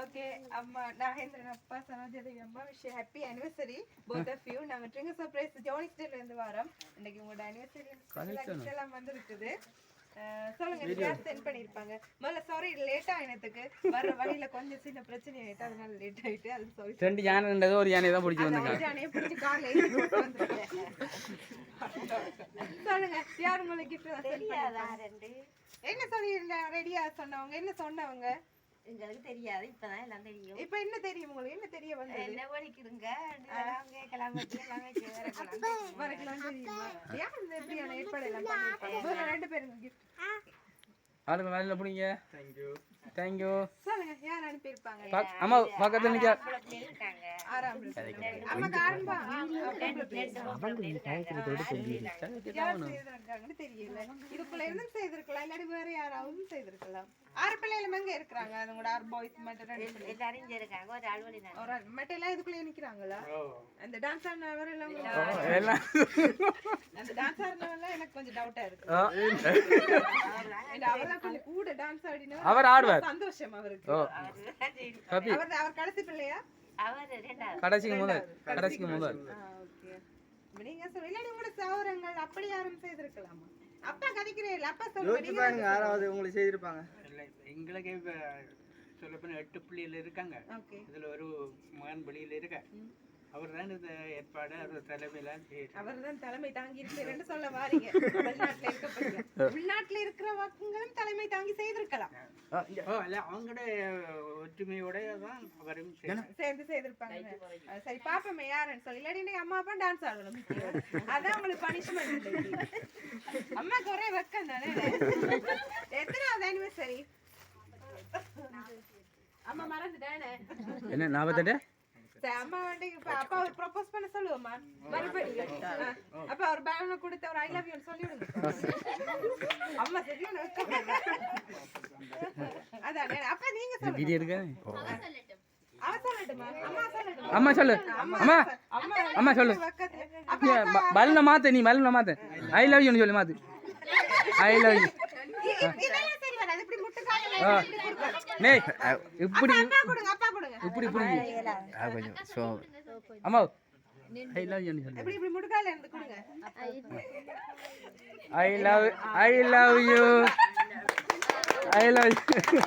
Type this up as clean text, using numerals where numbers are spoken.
Okay அம்மா நாகேந்திரன் அப்பா சரோஜாதேவி அம்மா wish happy anniversary both of you. நாங்க ட்ரிங்க சர்ப்ரைஸ் ஜோனிஸ்டர்ல இருந்து வரோம். இன்னைக்கு உங்களோட anniversary எல்லாம் வந்திருக்குது. சொல்லுங்க யார் சென்ட் பண்ணிருப்பாங்க. முதல்ல சாரி லேட்டா ஆனதுக்கு வர வழியில கொஞ்சம் சின்ன பிரச்சனை ஆயிட்டு அதனால லேட் ஆயிட்டு அது சாரி. ரெண்டு யானைன்றத ஒரு யானை தான் பிடிச்சி வந்தாங்க. ஒரு யானையை பிடிச்சி கார்ல ஏறி போட்டு வந்திருக்கேன். சொல்லுங்க யார் உங்களுக்கு கிஃப்ட் தெரியாதா? ரெண்டு என்ன சொல்லி ரெடியா சொன்னவங்க என்ன சொன்னவங்க எங்களுக்கு தெரியாது. இப்பதான் எல்லாம் தெரியும். இப்ப என்ன தெரியும் உங்களுக்கு? என்ன தெரிய வந்தது? என்ன படிக்கிறீங்க? கேட்கலாம் வரக்கலாம் தெரியுமா? ஏன் இந்த எப்படியான ஏற்பாடு எல்லாம் பண்ணிருப்பாங்க? ரெண்டு பேருக்கு கிஃப்ட் ஆளுங்க வேலையில புடிங்க. தேங்க் யூ சொல்லுங்க யார் அனுப்பி இருப்பாங்க? அம்மா பக்கத்துல நிக்க ஆறாம் அம்மா காரம்பா அவங்க டைரக்டரோட சொல்லிருக்காங்கன்னு தெரியல. இதுக்குள்ள இருந்து செய்திருக்கலாம் இல்லாட்டி வேற யாராவது செய்திருக்கலாம். ஆறு பிள்ளைகள் எங்க இருக்கிறாங்க? அதுங்களோட ஆறு பாய்ஸ் மட்டும் எல்லாரும் இங்க இருக்காங்க. ஒரு ஆள் வழி ஒரு ஆள் மட்டும் எல்லாம் இதுக்குள்ள நிக்கிறாங்களா? அந்த டான்ஸ் ஆடுனவர் எல்லாம் அந்த டான்ஸ் ஆடுனவர்ல எனக்கு கொஞ்சம் டவுட்டா இருக்கு. அவர்லாம் கொஞ்சம் கூட டான்ஸ் ஆடினா அவர் ஆடுவார். சந்தோஷம் அவருக்கு. அவர் கடைசி பிள்ளையா? அவர் இரண்டாவது. கடைசிக்கு முதல். ஓகே. நீங்க சொல்ல உங்களோட சௌரங்கள் அப்படி யாரும் செய்திருக்கலாமா? அப்பா கதைக்கிறேன். அப்பா சொல்லுங்க யாராவது உங்களுக்கு செய்திருப்பாங்க. எங்களுக்கு சொல்ல போனா 8 பிள்ளைகள் இருக்காங்க. இதுல ஒரு மகன் வெளியில இருக்க. அவர் தான் இந்த ஏற்பாடு அவர் தலைமையில அவர் தான் தலைமை தாங்கி இருக்கிறேன்னு சொல்ல வாரீங்க. வெளிநாட்டுல இருக்கப்பட்டீங்க. உள்நாட்டுல இருக்கிற வாக்குங்களும் தலைமை தாங்கி செய்திருக்கலாம். அல்ல அவங்களோட ஒற்றுமையோட தான் அவரும் சேர்ந்து செய்திருப்பாங்க. சரி பாப்பமே யாருன்னு சொல்லி இல்லாட்டி அம்மா அப்பா டான்ஸ் ஆடணும். அதான் உங்களுக்கு பனிஷ்மெண்ட். அம்மாக்கு ஒரே வெக்கம் தானே. எத்தனாவது anniversary? அம்மா மறந்துட்டானே. என்ன ஞாபகத்தே? அம்மா வந்து அப்பா ஒரு ப்ரோபோஸ் பண்ண சொல்லுவோமா மறுபடியும்? அப்ப அவர் பேங்க்ல கொடுத்து அவர் ஐ லவ் யூ சொல்லிடுங்க. அம்மா சரியான அதானே. அப்ப நீங்க சொல்லுங்க. வீடியோ எடுக்க அவ சொல்லட்டுமா? அம்மா சொல்லட்டுமா? அம்மா சொல்லு. அம்மா சொல்லு. பல்ல மாத்து. நீ பல்ல மாத்து. ஐ லவ் யூ சொல்லு மாத்து. I love you. இதெல்லாம் சரி வராது. இப்படி முட்டு கால்ல டேய் இப்படி அப்பா கொடுங்க. அப்பா கொடுங்க. இப்படி கொஞ்சம் சோ அம்மா ஐ லவ் யூ சொல்லு. இப்படி முட்டு கால்ல இருந்து கொடுங்க. I love you. I love you.